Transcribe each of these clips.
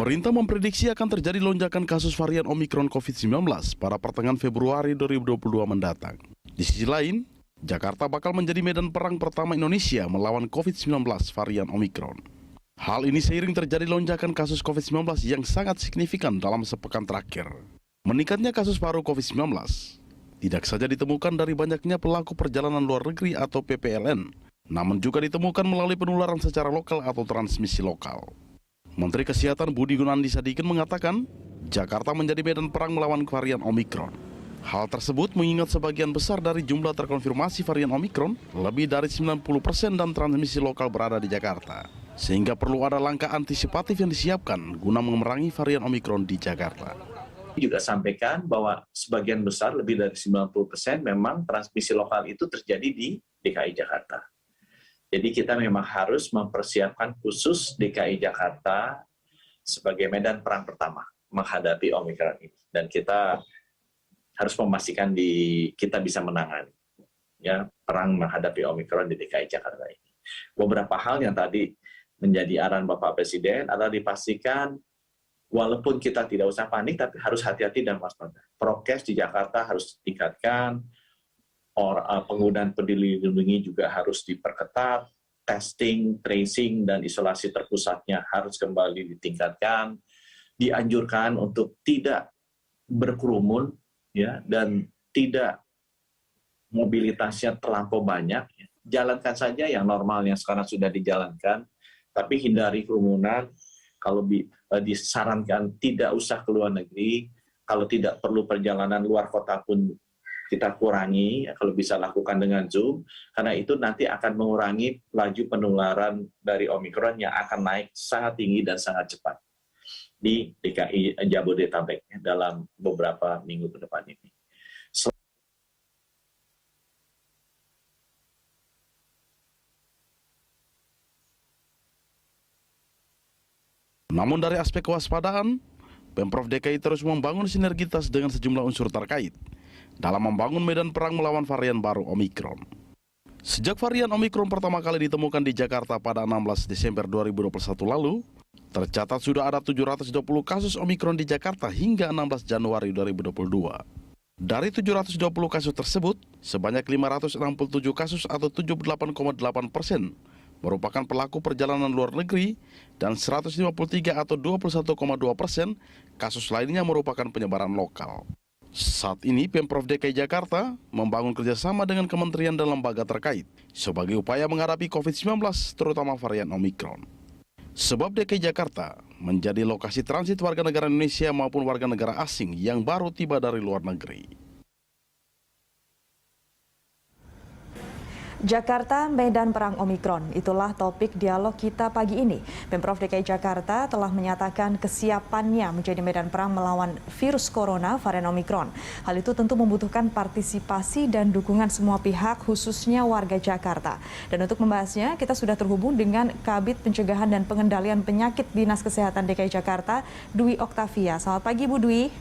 Pemerintah memprediksi akan terjadi lonjakan kasus varian Omikron COVID-19 pada pertengahan Februari 2022 mendatang. Di sisi lain, Jakarta bakal menjadi medan perang pertama Indonesia melawan COVID-19 varian Omikron. Hal ini seiring terjadi lonjakan kasus COVID-19 yang sangat signifikan dalam sepekan terakhir. Meningkatnya kasus baru COVID-19 tidak saja ditemukan dari banyaknya pelaku perjalanan luar negeri atau PPLN, namun juga ditemukan melalui penularan secara lokal atau transmisi lokal. Menteri Kesehatan Budi Gunadi Sadikin mengatakan, Jakarta menjadi medan perang melawan varian Omikron. Hal tersebut mengingat sebagian besar dari jumlah terkonfirmasi varian Omikron, lebih dari 90% dan transmisi lokal berada di Jakarta. Sehingga perlu ada langkah antisipatif yang disiapkan guna memerangi varian Omikron di Jakarta. Juga sampaikan bahwa sebagian besar, lebih dari 90% memang transmisi lokal itu terjadi di DKI Jakarta. Jadi kita memang harus mempersiapkan khusus DKI Jakarta sebagai medan perang pertama menghadapi Omikron ini. Dan kita harus memastikan kita bisa menangani ya perang menghadapi Omikron di DKI Jakarta ini. Beberapa hal yang tadi menjadi arahan Bapak Presiden adalah dipastikan walaupun kita tidak usah panik tapi harus hati-hati dan waspada. Prokes di Jakarta harus ditingkatkan. Penggunaan peduli lindungi juga harus diperketat, testing, tracing, dan isolasi terpusatnya harus kembali ditingkatkan, dianjurkan untuk tidak berkerumun, ya, dan tidak mobilitasnya terlampau banyak. Jalankan saja yang normal yang sekarang sudah dijalankan, tapi hindari kerumunan. Kalau disarankan tidak usah ke luar negeri, kalau tidak perlu perjalanan luar kota pun kita kurangi, kalau bisa lakukan dengan Zoom, karena itu nanti akan mengurangi laju penularan dari Omikron yang akan naik sangat tinggi dan sangat cepat di DKI Jabodetabek dalam beberapa minggu ke depan ini. Namun dari aspek kewaspadaan, Pemprov DKI terus membangun sinergitas dengan sejumlah unsur terkait dalam membangun medan perang melawan varian baru Omikron. Sejak varian Omikron pertama kali ditemukan di Jakarta pada 16 Desember 2021 lalu, tercatat sudah ada 720 kasus Omikron di Jakarta hingga 16 Januari 2022. Dari 720 kasus tersebut, sebanyak 567 kasus atau 78,8% merupakan pelaku perjalanan luar negeri dan 153 atau 21,2% kasus lainnya merupakan penyebaran lokal. Saat ini Pemprov DKI Jakarta membangun kerjasama dengan kementerian dan lembaga terkait sebagai upaya menghadapi COVID-19 terutama varian Omikron. Sebab DKI Jakarta menjadi lokasi transit warga negara Indonesia maupun warga negara asing yang baru tiba dari luar negeri. Jakarta, medan perang Omikron. Itulah topik dialog kita pagi ini. Pemprov DKI Jakarta telah menyatakan kesiapannya menjadi medan perang melawan virus corona varian Omikron. Hal itu tentu membutuhkan partisipasi dan dukungan semua pihak, khususnya warga Jakarta. Dan untuk membahasnya, kita sudah terhubung dengan Kabid Pencegahan dan Pengendalian Penyakit Dinas Kesehatan DKI Jakarta, Dwi Oktavia. Selamat pagi, Bu Dwi.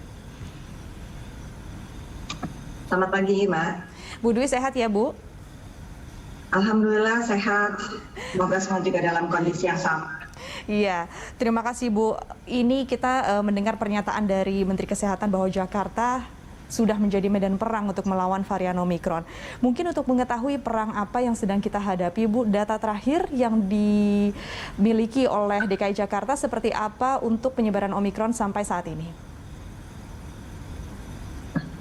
Selamat pagi, Mbak. Bu Dwi sehat ya, Bu? Alhamdulillah sehat, semoga semua juga dalam kondisi yang sama. Iya, terima kasih Bu. Ini kita mendengar pernyataan dari Menteri Kesehatan bahwa Jakarta sudah menjadi medan perang untuk melawan varian Omikron. Mungkin untuk mengetahui perang apa yang sedang kita hadapi, Bu, data terakhir yang dimiliki oleh DKI Jakarta seperti apa untuk penyebaran Omikron sampai saat ini?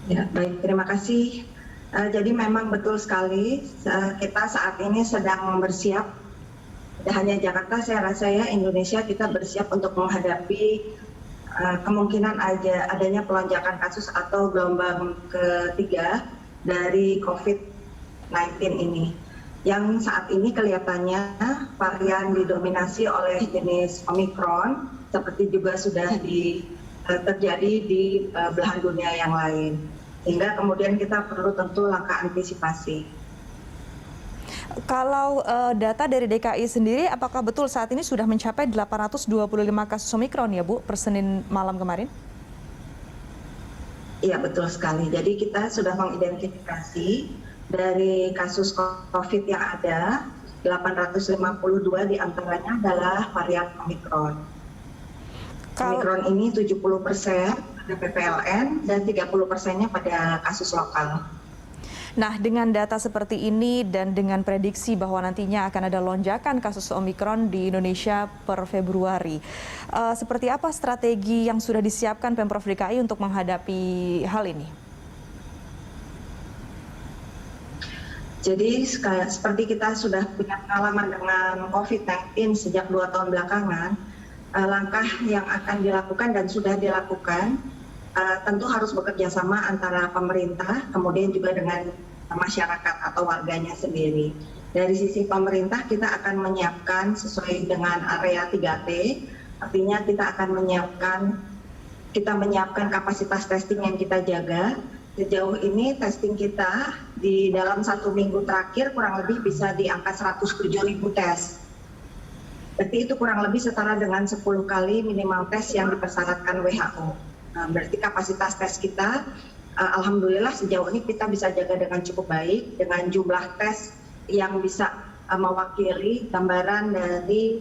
Ya, baik, terima kasih. Jadi memang betul sekali kita saat ini sedang bersiap. Tidak hanya Jakarta, saya rasa ya Indonesia kita bersiap untuk menghadapi kemungkinan adanya pelonjakan kasus atau gelombang ketiga dari COVID-19 ini. Yang saat ini kelihatannya varian didominasi oleh jenis Omikron, seperti juga sudah terjadi di belahan dunia yang lain. Sehingga kemudian kita perlu tentu langkah antisipasi. Kalau data dari DKI sendiri, apakah betul saat ini sudah mencapai 825 kasus Omikron ya Bu, per Senin malam kemarin? Iya betul sekali, jadi kita sudah mengidentifikasi dari kasus COVID yang ada, 852 diantaranya adalah varian Omikron. Omikron ini 70% pada PPLN dan 30%-nya pada kasus lokal. Nah, dengan data seperti ini dan dengan prediksi bahwa nantinya akan ada lonjakan kasus Omikron di Indonesia per Februari, seperti apa strategi yang sudah disiapkan Pemprov DKI untuk menghadapi hal ini? Jadi seperti kita sudah punya pengalaman dengan COVID-19 sejak 2 tahun belakangan, langkah yang akan dilakukan dan sudah dilakukan tentu harus bekerja sama antara pemerintah, kemudian juga dengan masyarakat atau warganya sendiri. Dari sisi pemerintah kita akan menyiapkan sesuai dengan area 3T, artinya kita akan menyiapkan kapasitas testing yang kita jaga. Sejauh ini testing kita di dalam 1 minggu terakhir kurang lebih bisa di angka 107.000 tes. Berarti itu kurang lebih setara dengan 10 kali minimal tes yang dipersyaratkan WHO. Berarti kapasitas tes kita, alhamdulillah sejauh ini kita bisa jaga dengan cukup baik, dengan jumlah tes yang bisa mewakili gambaran dari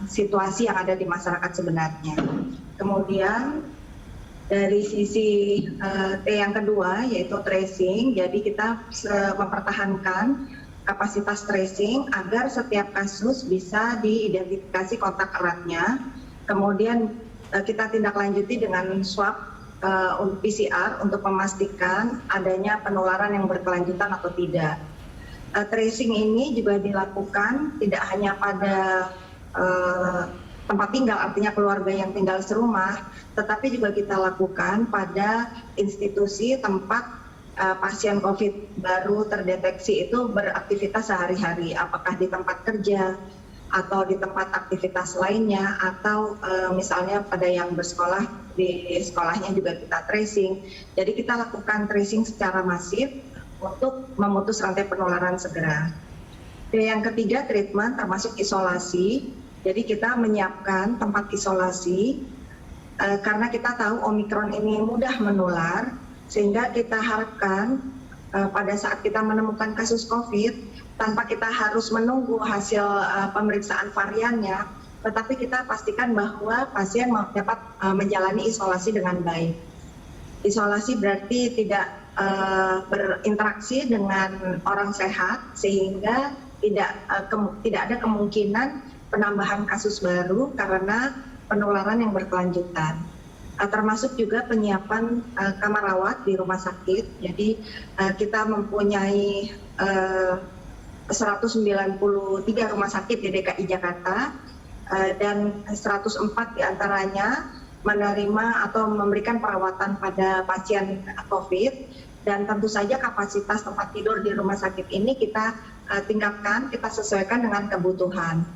situasi yang ada di masyarakat sebenarnya. Kemudian dari sisi T yang kedua yaitu tracing, jadi kita mempertahankan kapasitas tracing agar setiap kasus bisa diidentifikasi kontak eratnya, kemudian kita tindak lanjuti dengan swab PCR untuk memastikan adanya penularan yang berkelanjutan atau tidak. Tracing ini juga dilakukan tidak hanya pada tempat tinggal, artinya keluarga yang tinggal serumah, tetapi juga kita lakukan pada institusi tempat pasien COVID baru terdeteksi itu beraktivitas sehari-hari, apakah di tempat kerja, atau di tempat aktivitas lainnya, atau misalnya pada yang bersekolah, di sekolahnya juga kita tracing. Jadi kita lakukan tracing secara masif untuk memutus rantai penularan segera. Yang ketiga, treatment termasuk isolasi. Jadi kita menyiapkan tempat isolasi karena kita tahu Omikron ini mudah menular, sehingga kita harapkan pada saat kita menemukan kasus COVID, tanpa kita harus menunggu hasil pemeriksaan variannya, tetapi kita pastikan bahwa pasien dapat menjalani isolasi dengan baik. Isolasi berarti tidak berinteraksi dengan orang sehat, sehingga tidak ada kemungkinan penambahan kasus baru karena penularan yang berkelanjutan. Termasuk juga penyiapan kamar rawat di rumah sakit. Jadi kita mempunyai 193 rumah sakit di DKI Jakarta dan 104 diantaranya menerima atau memberikan perawatan pada pasien COVID, dan tentu saja kapasitas tempat tidur di rumah sakit ini kita tingkatkan, kita sesuaikan dengan kebutuhan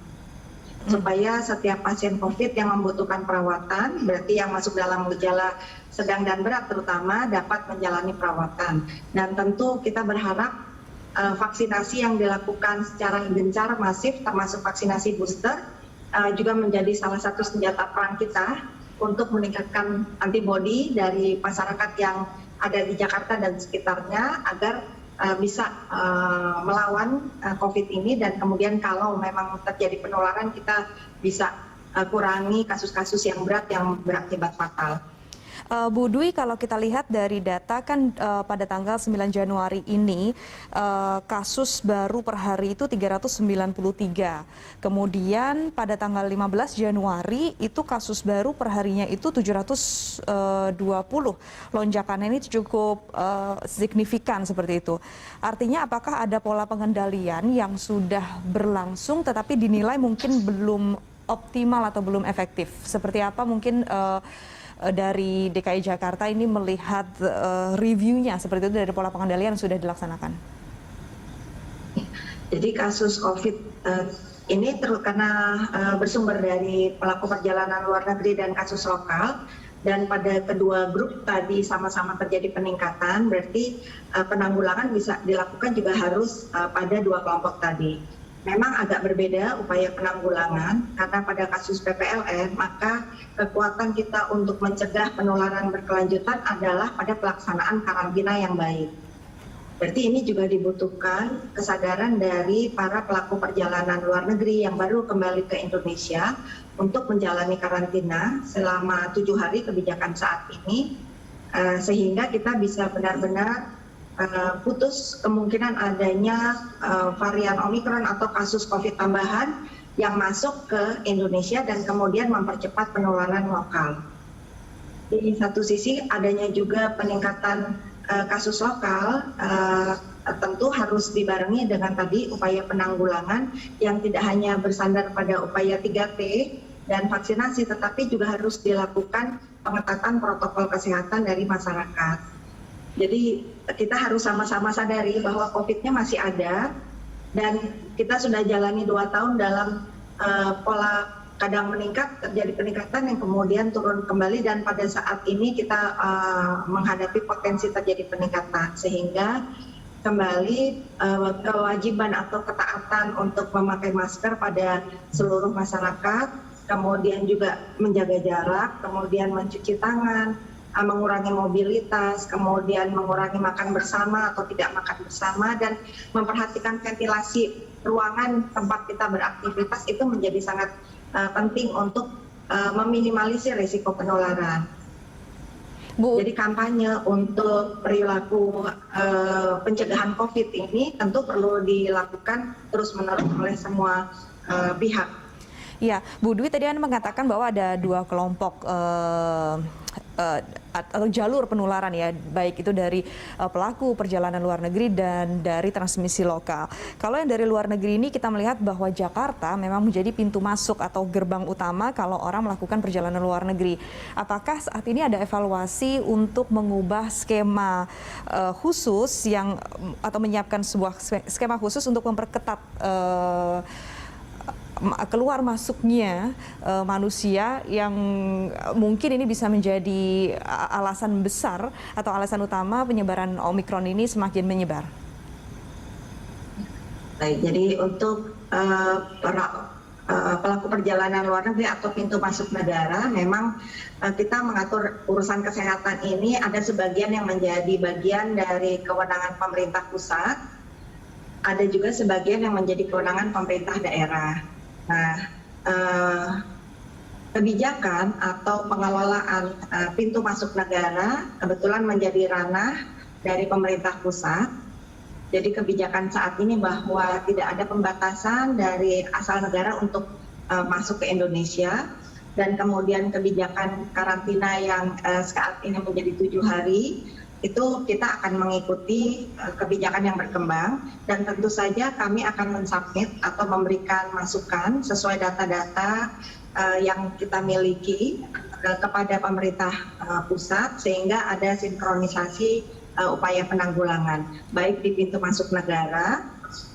supaya setiap pasien COVID yang membutuhkan perawatan, berarti yang masuk dalam gejala sedang dan berat terutama, dapat menjalani perawatan. Dan tentu kita berharap vaksinasi yang dilakukan secara gencar masif termasuk vaksinasi booster juga menjadi salah satu senjata perang kita untuk meningkatkan antibodi dari masyarakat yang ada di Jakarta dan sekitarnya agar bisa melawan COVID ini, dan kemudian kalau memang terjadi penularan kita bisa kurangi kasus-kasus yang berat yang berakibat fatal. Bu Dwi, kalau kita lihat dari data kan pada tanggal 9 Januari ini kasus baru per hari itu 393. Kemudian pada tanggal 15 Januari itu kasus baru per harinya itu 720. Lonjakannya ini cukup signifikan seperti itu. Artinya apakah ada pola pengendalian yang sudah berlangsung tetapi dinilai mungkin belum optimal atau belum efektif? Seperti apa mungkin dari DKI Jakarta ini melihat reviewnya seperti itu dari pola pengendalian yang sudah dilaksanakan? Jadi kasus COVID ini karena bersumber dari pelaku perjalanan luar negeri dan kasus lokal, dan pada kedua grup tadi sama-sama terjadi peningkatan, berarti penanggulangan bisa dilakukan juga harus pada dua kelompok tadi. Memang agak berbeda upaya penanggulangan karena pada kasus PPLN maka kekuatan kita untuk mencegah penularan berkelanjutan adalah pada pelaksanaan karantina yang baik. Berarti ini juga dibutuhkan kesadaran dari para pelaku perjalanan luar negeri yang baru kembali ke Indonesia untuk menjalani karantina selama 7 hari kebijakan saat ini, sehingga kita bisa benar-benar putus kemungkinan adanya varian Omikron atau kasus COVID tambahan yang masuk ke Indonesia dan kemudian mempercepat penularan lokal. Di satu sisi adanya juga peningkatan kasus lokal tentu harus dibarengi dengan tadi upaya penanggulangan yang tidak hanya bersandar pada upaya 3T dan vaksinasi, tetapi juga harus dilakukan pengetatan protokol kesehatan dari masyarakat. Jadi kita harus sama-sama sadari bahwa COVID-nya masih ada dan kita sudah jalani 2 tahun dalam pola kadang meningkat, terjadi peningkatan yang kemudian turun kembali, dan pada saat ini kita menghadapi potensi terjadi peningkatan, sehingga kembali kewajiban atau ketaatan untuk memakai masker pada seluruh masyarakat, kemudian juga menjaga jarak, kemudian mencuci tangan, mengurangi mobilitas, kemudian mengurangi makan bersama atau tidak makan bersama, dan memperhatikan ventilasi ruangan tempat kita beraktivitas itu menjadi sangat penting untuk meminimalisir risiko penularan. Bu. Jadi kampanye untuk perilaku pencegahan COVID ini tentu perlu dilakukan terus-menerus oleh semua pihak. Ya, Bu Dwi tadi Anda mengatakan bahwa ada 2 kelompok atau jalur penularan ya, baik itu dari pelaku perjalanan luar negeri dan dari transmisi lokal. Kalau yang dari luar negeri ini kita melihat bahwa Jakarta memang menjadi pintu masuk atau gerbang utama kalau orang melakukan perjalanan luar negeri. Apakah saat ini ada evaluasi untuk mengubah skema khusus yang atau menyiapkan sebuah skema khusus untuk memperketat keluar masuknya manusia yang mungkin ini bisa menjadi alasan besar atau alasan utama penyebaran Omikron ini semakin menyebar? Baik, jadi untuk pelaku perjalanan luar negeri atau pintu masuk negara, memang kita mengatur urusan kesehatan ini ada sebagian yang menjadi bagian dari kewenangan pemerintah pusat, ada juga sebagian yang menjadi kewenangan pemerintah daerah. Nah, kebijakan atau pengelolaan pintu masuk negara kebetulan menjadi ranah dari pemerintah pusat. Jadi kebijakan saat ini bahwa tidak ada pembatasan dari asal negara untuk masuk ke Indonesia, dan kemudian kebijakan karantina yang saat ini menjadi 7 hari, itu kita akan mengikuti kebijakan yang berkembang, dan tentu saja kami akan mensubmit atau memberikan masukan sesuai data-data yang kita miliki kepada pemerintah pusat, sehingga ada sinkronisasi upaya penanggulangan baik di pintu masuk negara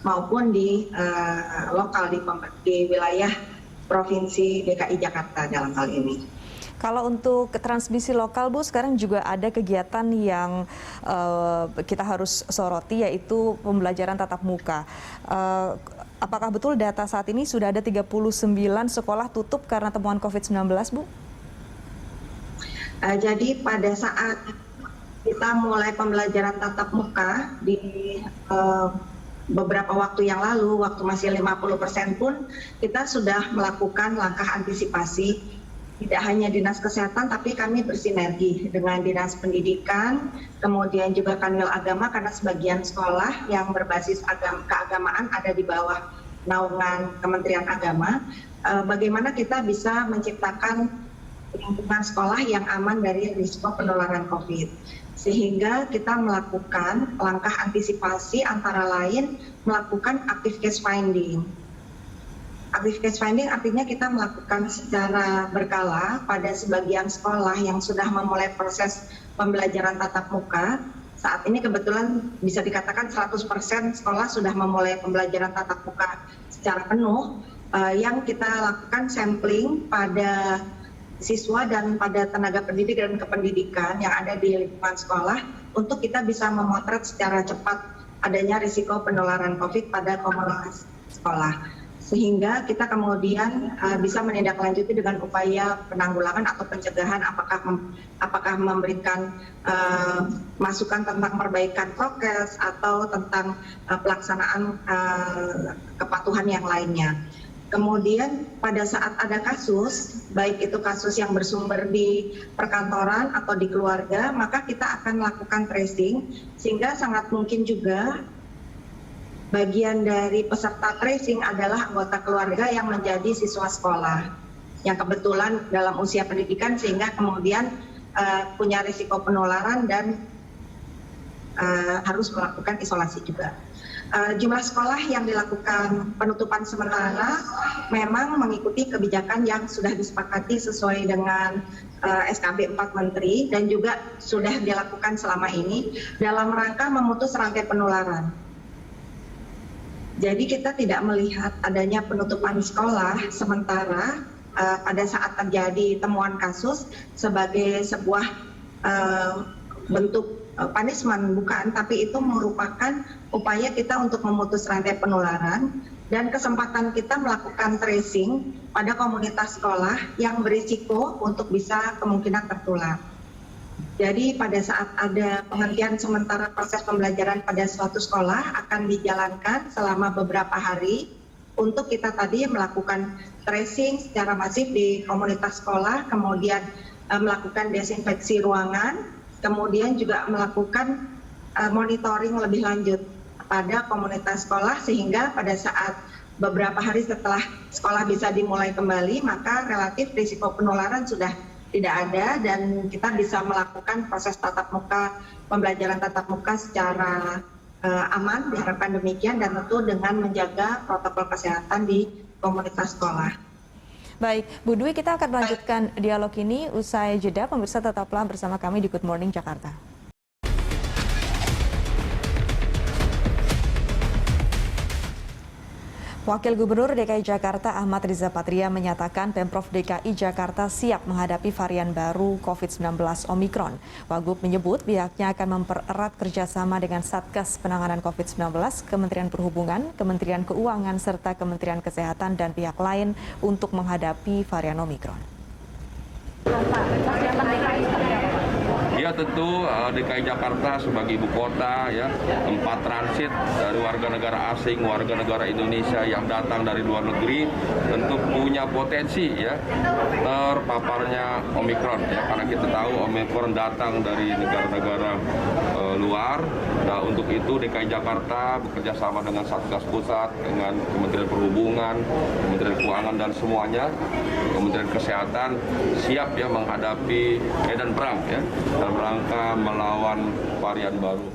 maupun di lokal di wilayah Provinsi DKI Jakarta dalam hal ini. Kalau untuk transmisi lokal, Bu, sekarang juga ada kegiatan yang kita harus soroti, yaitu pembelajaran tatap muka. Apakah betul data saat ini sudah ada 39 sekolah tutup karena temuan COVID-19, Bu? Jadi pada saat kita mulai pembelajaran tatap muka di beberapa waktu yang lalu, waktu masih 50% pun, kita sudah melakukan langkah antisipasi. Tidak hanya Dinas Kesehatan, tapi kami bersinergi dengan Dinas Pendidikan, kemudian juga Kanwil Agama, karena sebagian sekolah yang berbasis keagamaan ada di bawah naungan Kementerian Agama. Bagaimana kita bisa menciptakan lingkungan sekolah yang aman dari risiko penularan COVID. Sehingga kita melakukan langkah antisipasi, antara lain melakukan active case finding. Active case finding artinya kita melakukan secara berkala pada sebagian sekolah yang sudah memulai proses pembelajaran tatap muka. Saat ini kebetulan bisa dikatakan 100% sekolah sudah memulai pembelajaran tatap muka secara penuh, yang kita lakukan sampling pada siswa dan pada tenaga pendidik dan kependidikan yang ada di lingkungan sekolah untuk kita bisa memotret secara cepat adanya risiko penularan COVID pada komunitas sekolah. sehingga kita kemudian bisa menindaklanjuti dengan upaya penanggulangan atau pencegahan, apakah memberikan masukan tentang perbaikan prokes atau tentang pelaksanaan kepatuhan yang lainnya. Kemudian pada saat ada kasus, baik itu kasus yang bersumber di perkantoran atau di keluarga, maka kita akan melakukan tracing, sehingga sangat mungkin juga bagian dari peserta tracing adalah anggota keluarga yang menjadi siswa sekolah, yang kebetulan dalam usia pendidikan sehingga kemudian punya risiko penularan dan harus melakukan isolasi juga. Jumlah sekolah yang dilakukan penutupan sementara memang mengikuti kebijakan yang sudah disepakati sesuai dengan SKB 4 Menteri dan juga sudah dilakukan selama ini dalam rangka memutus rantai penularan. Jadi kita tidak melihat adanya penutupan sekolah sementara pada saat terjadi temuan kasus sebagai sebuah bentuk punishment, bukan, tapi itu merupakan upaya kita untuk memutus rantai penularan dan kesempatan kita melakukan tracing pada komunitas sekolah yang berisiko untuk bisa kemungkinan tertular. Jadi pada saat ada penghentian sementara proses pembelajaran pada suatu sekolah akan dijalankan selama beberapa hari untuk kita tadi melakukan tracing secara masif di komunitas sekolah, kemudian melakukan desinfeksi ruangan, kemudian juga melakukan monitoring lebih lanjut pada komunitas sekolah sehingga pada saat beberapa hari setelah sekolah bisa dimulai kembali maka relatif risiko penularan sudah tidak ada dan kita bisa melakukan proses pembelajaran tatap muka secara aman, diharapkan demikian, dan tentu dengan menjaga protokol kesehatan di komunitas sekolah. Baik, Bu Dwi, kita akan melanjutkan dialog ini usai jeda. Pemirsa tetaplah bersama kami di Good Morning Jakarta. Wakil Gubernur DKI Jakarta Ahmad Riza Patria menyatakan Pemprov DKI Jakarta siap menghadapi varian baru COVID-19 Omikron. Wagub menyebut pihaknya akan mempererat kerjasama dengan Satgas Penanganan COVID-19, Kementerian Perhubungan, Kementerian Keuangan, serta Kementerian Kesehatan dan pihak lain untuk menghadapi varian Omikron. Ya tentu DKI Jakarta sebagai ibu kota ya, tempat transit dari warga negara asing, warga negara Indonesia yang datang dari luar negeri tentu punya potensi ya terpaparnya Omikron ya, karena kita tahu Omikron datang dari negara-negara luar. Nah, untuk itu DKI Jakarta bekerja sama dengan Satgas Pusat, dengan Kementerian Perhubungan, Kementerian Keuangan dan semuanya, Kementerian Kesehatan siap ya menghadapi medan perang ya dalam rangka melawan varian baru.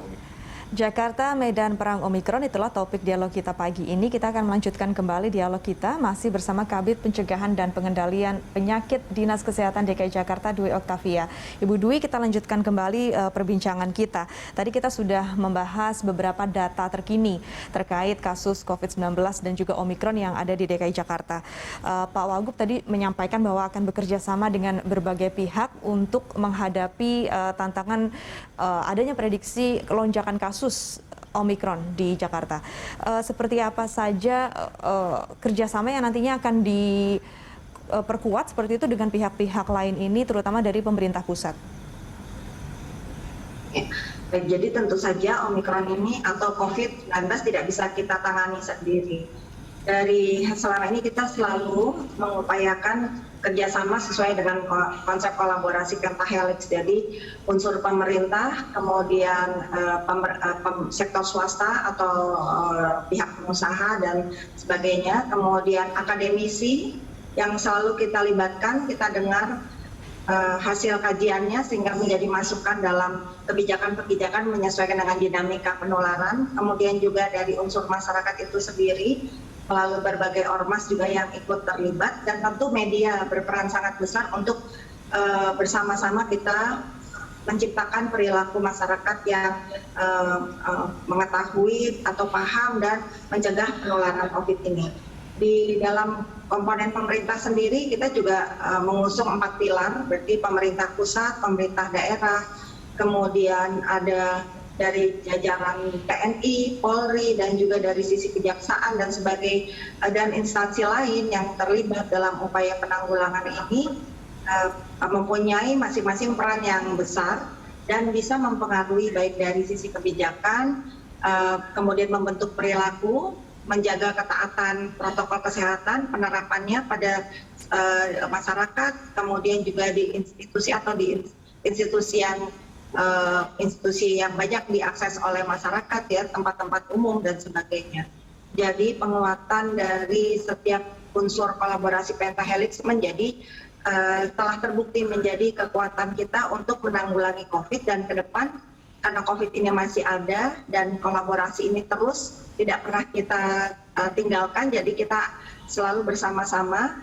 Jakarta, medan perang Omikron, itulah topik dialog kita pagi ini. Kita akan melanjutkan kembali dialog kita masih bersama Kabid Pencegahan dan Pengendalian Penyakit Dinas Kesehatan DKI Jakarta, Dwi Oktavia. Ibu Dwi, kita lanjutkan kembali perbincangan kita. Tadi kita sudah membahas beberapa data terkini terkait kasus COVID-19 dan juga Omikron yang ada di DKI Jakarta. Pak Wagub tadi menyampaikan bahwa akan bekerja sama dengan berbagai pihak untuk menghadapi tantangan adanya prediksi lonjakan kasus Omikron di Jakarta. Seperti apa saja kerjasama yang nantinya akan diperkuat seperti itu dengan pihak-pihak lain ini, terutama dari pemerintah pusat? Jadi tentu saja Omikron ini atau COVID-19 tidak bisa kita tangani sendiri. Dari selama ini kita selalu mengupayakan kerjasama sesuai dengan konsep kolaborasi pentahelix. Jadi unsur pemerintah, kemudian sektor swasta atau pihak pengusaha dan sebagainya, kemudian akademisi yang selalu kita libatkan, kita dengar hasil kajiannya sehingga menjadi masukan dalam kebijakan-kebijakan menyesuaikan dengan dinamika penularan. Kemudian juga dari unsur masyarakat itu sendiri melalui berbagai ormas juga yang ikut terlibat, dan tentu media berperan sangat besar untuk bersama-sama kita menciptakan perilaku masyarakat yang mengetahui atau paham dan mencegah penularan COVID ini. Di dalam komponen pemerintah sendiri kita juga mengusung 4 pilar, berarti pemerintah pusat, pemerintah daerah, kemudian ada dari jajaran TNI, Polri, dan juga dari sisi kejaksaan dan instansi lain yang terlibat dalam upaya penanggulangan ini mempunyai masing-masing peran yang besar dan bisa mempengaruhi baik dari sisi kebijakan, kemudian membentuk perilaku, menjaga ketaatan protokol kesehatan, penerapannya pada masyarakat, kemudian juga di institusi atau di institusi yang banyak diakses oleh masyarakat, ya, tempat-tempat umum dan sebagainya. Jadi penguatan dari setiap unsur kolaborasi pentahelix telah terbukti menjadi kekuatan kita untuk menanggulangi COVID, dan ke depan karena COVID ini masih ada dan kolaborasi ini terus tidak pernah kita tinggalkan, jadi kita selalu bersama-sama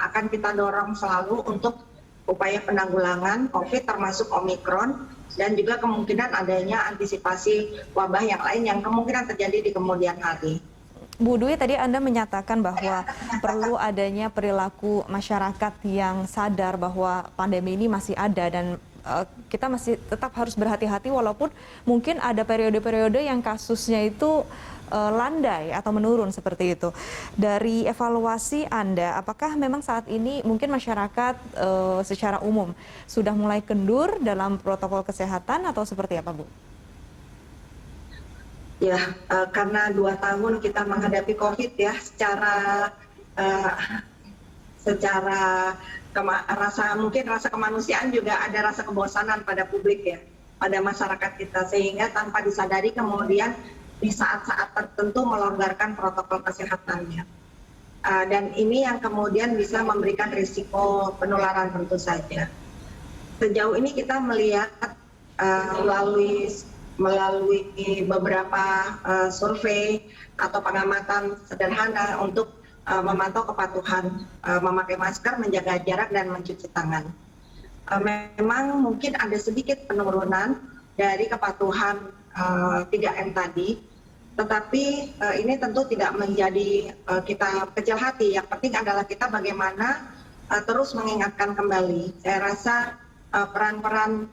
akan kita dorong selalu untuk upaya penanggulangan COVID termasuk Omikron, dan juga kemungkinan adanya antisipasi wabah yang lain yang kemungkinan terjadi di kemudian hari. Bu Dwi, tadi Anda menyatakan bahwa perlu adanya perilaku masyarakat yang sadar bahwa pandemi ini masih ada dan kita masih tetap harus berhati-hati walaupun mungkin ada periode-periode yang kasusnya itu landai atau menurun seperti itu. Dari evaluasi Anda, apakah memang saat ini mungkin masyarakat secara umum sudah mulai kendur dalam protokol kesehatan atau seperti apa, Bu? Ya, karena 2 tahun kita menghadapi COVID, ya, mungkin rasa kemanusiaan juga ada rasa kebosanan pada publik, ya, pada masyarakat kita, sehingga tanpa disadari kemudian di saat-saat tertentu melonggarkan protokol kesehatannya. Dan ini yang kemudian bisa memberikan risiko penularan tentu saja. Sejauh ini kita melihat melalui beberapa survei atau pengamatan sederhana untuk memantau kepatuhan memakai masker, menjaga jarak, dan mencuci tangan. Memang mungkin ada sedikit penurunan dari kepatuhan 3M tadi, tetapi ini tentu tidak menjadi kita kecil hati. Yang penting adalah kita bagaimana terus mengingatkan kembali. Saya rasa peran-peran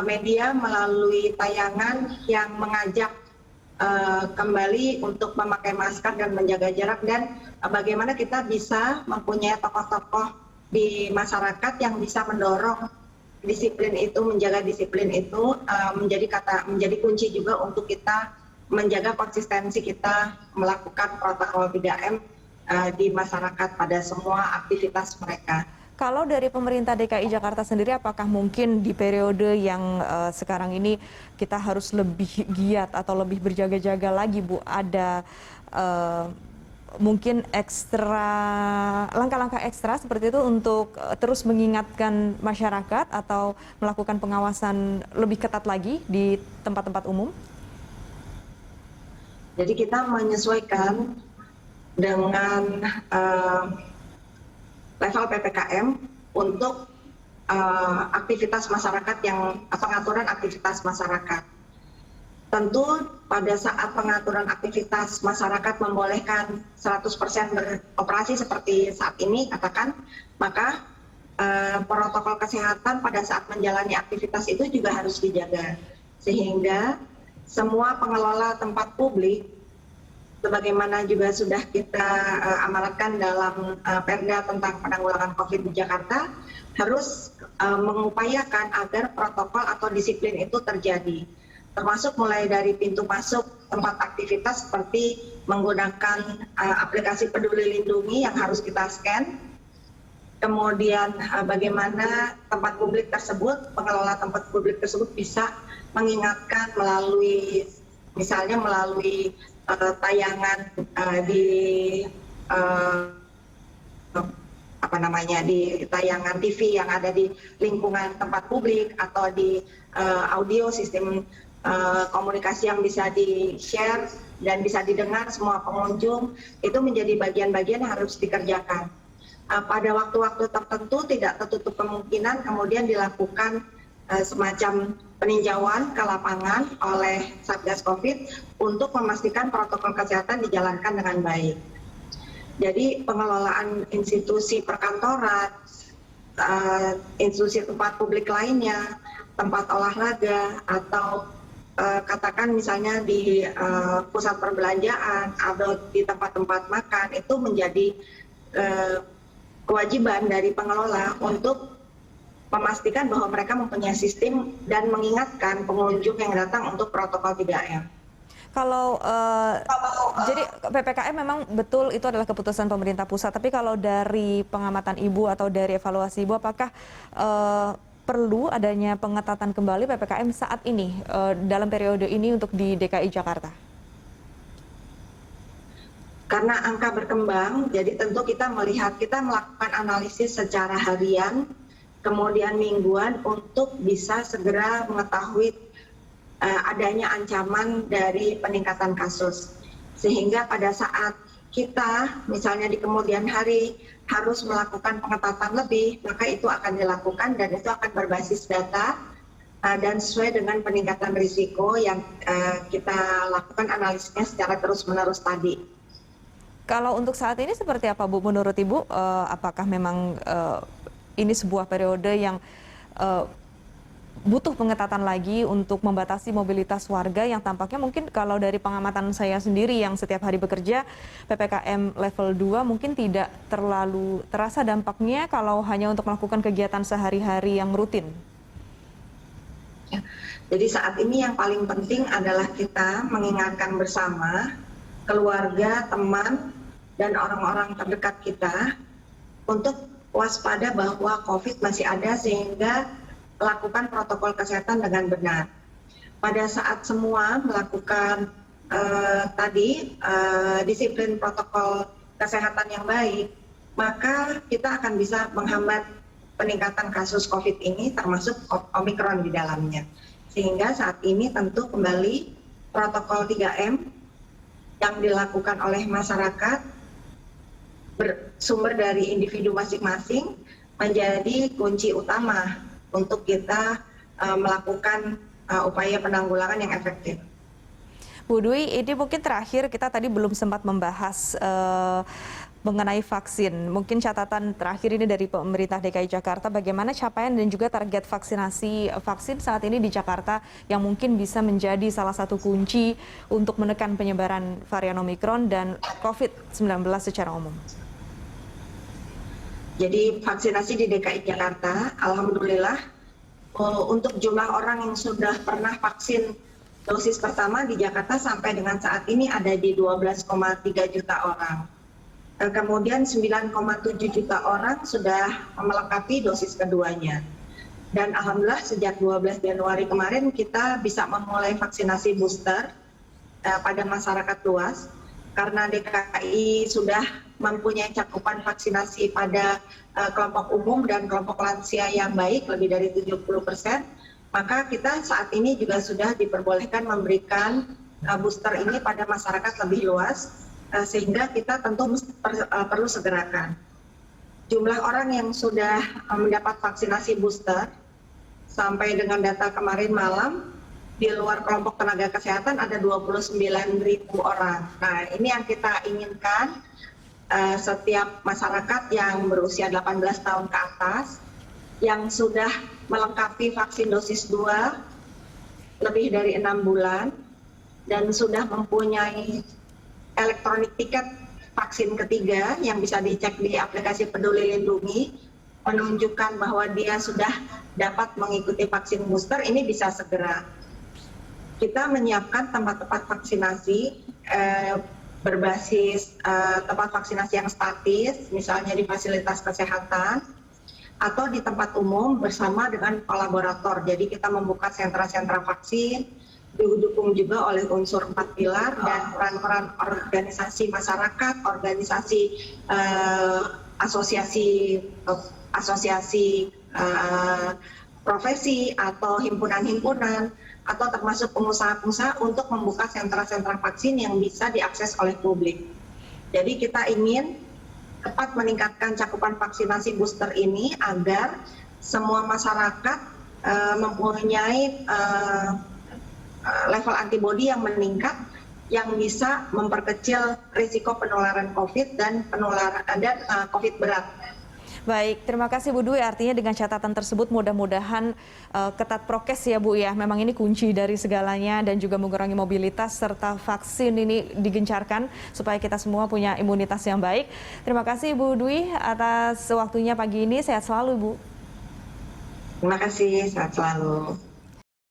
media melalui tayangan yang mengajak kembali untuk memakai masker dan menjaga jarak, dan bagaimana kita bisa mempunyai tokoh-tokoh di masyarakat yang bisa mendorong disiplin itu, menjaga disiplin itu menjadi kunci juga untuk kita menjaga konsistensi kita melakukan protokol 3M di masyarakat pada semua aktivitas mereka. Kalau dari pemerintah DKI Jakarta sendiri, apakah mungkin di periode yang sekarang ini kita harus lebih giat atau lebih berjaga-jaga lagi, Bu? Ada mungkin langkah-langkah ekstra seperti itu untuk terus mengingatkan masyarakat atau melakukan pengawasan lebih ketat lagi di tempat-tempat umum? Jadi kita menyesuaikan dengan level PPKM untuk aktivitas masyarakat pengaturan aktivitas masyarakat. Tentu pada saat pengaturan aktivitas masyarakat membolehkan 100% beroperasi seperti saat ini katakan, maka protokol kesehatan pada saat menjalani aktivitas itu juga harus dijaga. Sehingga semua pengelola tempat publik, sebagaimana juga sudah kita amanatkan dalam Perda tentang penanggulangan COVID di Jakarta, harus mengupayakan agar protokol atau disiplin itu terjadi. Termasuk mulai dari pintu masuk tempat aktivitas seperti menggunakan aplikasi Peduli Lindungi yang harus kita scan. Kemudian bagaimana tempat publik tersebut, pengelola tempat publik tersebut bisa mengingatkan melalui tayangan di tayangan TV yang ada di lingkungan tempat publik atau di audio sistem komunikasi yang bisa di-share dan bisa didengar semua pengunjung, itu menjadi bagian-bagian yang harus dikerjakan. Pada waktu-waktu tertentu tidak tertutup kemungkinan kemudian dilakukan semacam peninjauan ke lapangan oleh Satgas COVID untuk memastikan protokol kesehatan dijalankan dengan baik. Jadi pengelolaan institusi perkantoran, institusi tempat publik lainnya, tempat olahraga, atau katakan misalnya di pusat perbelanjaan atau di tempat-tempat makan, itu menjadi kewajiban dari pengelola untuk memastikan bahwa mereka mempunyai sistem dan mengingatkan pengunjung yang datang untuk protokol 3M. Kalau jadi PPKM memang betul itu adalah keputusan pemerintah pusat, tapi kalau dari pengamatan Ibu atau dari evaluasi Ibu, apakah perlu adanya pengetatan kembali PPKM saat ini dalam periode ini untuk di DKI Jakarta? Karena angka berkembang, jadi tentu kita melakukan analisis secara harian, kemudian mingguan untuk bisa segera mengetahui adanya ancaman dari peningkatan kasus. Sehingga pada saat kita misalnya di kemudian hari harus melakukan pengetatan lebih, maka itu akan dilakukan dan itu akan berbasis data dan sesuai dengan peningkatan risiko yang kita lakukan analisisnya secara terus-menerus tadi. Kalau untuk saat ini seperti apa, Bu? Menurut Ibu, apakah memang ini sebuah periode yang butuh pengetatan lagi untuk membatasi mobilitas warga yang tampaknya mungkin kalau dari pengamatan saya sendiri yang setiap hari bekerja, PPKM level 2 mungkin tidak terlalu terasa dampaknya kalau hanya untuk melakukan kegiatan sehari-hari yang rutin? Ya, jadi saat ini yang paling penting adalah kita mengingatkan bersama keluarga, teman, dan orang-orang terdekat kita untuk waspada bahwa COVID masih ada sehingga lakukan protokol kesehatan dengan benar. Pada saat semua melakukan disiplin protokol kesehatan yang baik, maka kita akan bisa menghambat peningkatan kasus COVID ini termasuk Omikron di dalamnya. Sehingga saat ini tentu kembali protokol 3M yang dilakukan oleh masyarakat bersumber dari individu masing-masing menjadi kunci utama untuk kita melakukan upaya penanggulangan yang efektif. Bu Dwi, ini mungkin terakhir kita tadi belum sempat membahas mengenai vaksin. Mungkin catatan terakhir ini dari pemerintah DKI Jakarta, bagaimana capaian dan juga target vaksinasi vaksin saat ini di Jakarta yang mungkin bisa menjadi salah satu kunci untuk menekan penyebaran varian Omikron dan COVID-19 secara umum. Jadi vaksinasi di DKI Jakarta, alhamdulillah untuk jumlah orang yang sudah pernah vaksin dosis pertama di Jakarta sampai dengan saat ini ada di 12,3 juta orang. Kemudian 9,7 juta orang sudah melengkapi dosis keduanya. Dan alhamdulillah sejak 12 Januari kemarin kita bisa memulai vaksinasi booster pada masyarakat luas. Karena DKI sudah mempunyai cakupan vaksinasi pada kelompok umum dan kelompok lansia yang baik, lebih dari 70%, maka kita saat ini juga sudah diperbolehkan memberikan booster ini pada masyarakat lebih luas, sehingga kita tentu perlu segerakan. Jumlah orang yang sudah mendapat vaksinasi booster sampai dengan data kemarin malam, di luar kelompok tenaga kesehatan ada 29.000 orang. Nah, ini yang kita inginkan, setiap masyarakat yang berusia 18 tahun ke atas, yang sudah melengkapi vaksin dosis 2 lebih dari 6 bulan, dan sudah mempunyai elektronik tiket vaksin ketiga yang bisa dicek di aplikasi Peduli Lindungi, menunjukkan bahwa dia sudah dapat mengikuti vaksin booster, ini bisa segera. Kita menyiapkan tempat-tempat vaksinasi berbasis tempat vaksinasi yang statis, misalnya di fasilitas kesehatan, atau di tempat umum bersama dengan kolaborator. Jadi kita membuka sentra-sentra vaksin, didukung juga oleh unsur 4 pilar dan peran-peran organisasi masyarakat, organisasi asosiasi profesi atau himpunan-himpunan, atau termasuk pengusaha-pengusaha untuk membuka sentra-sentra vaksin yang bisa diakses oleh publik. Jadi kita ingin cepat meningkatkan cakupan vaksinasi booster ini agar semua masyarakat mempunyai level antibodi yang meningkat, yang bisa memperkecil risiko penularan COVID dan COVID berat. Baik, terima kasih Bu Dwi. Artinya dengan catatan tersebut mudah-mudahan ketat prokes ya Bu ya. Memang ini kunci dari segalanya dan juga mengurangi mobilitas serta vaksin ini digencarkan supaya kita semua punya imunitas yang baik. Terima kasih Bu Dwi atas waktunya pagi ini. Sehat selalu Bu. Terima kasih, sehat selalu.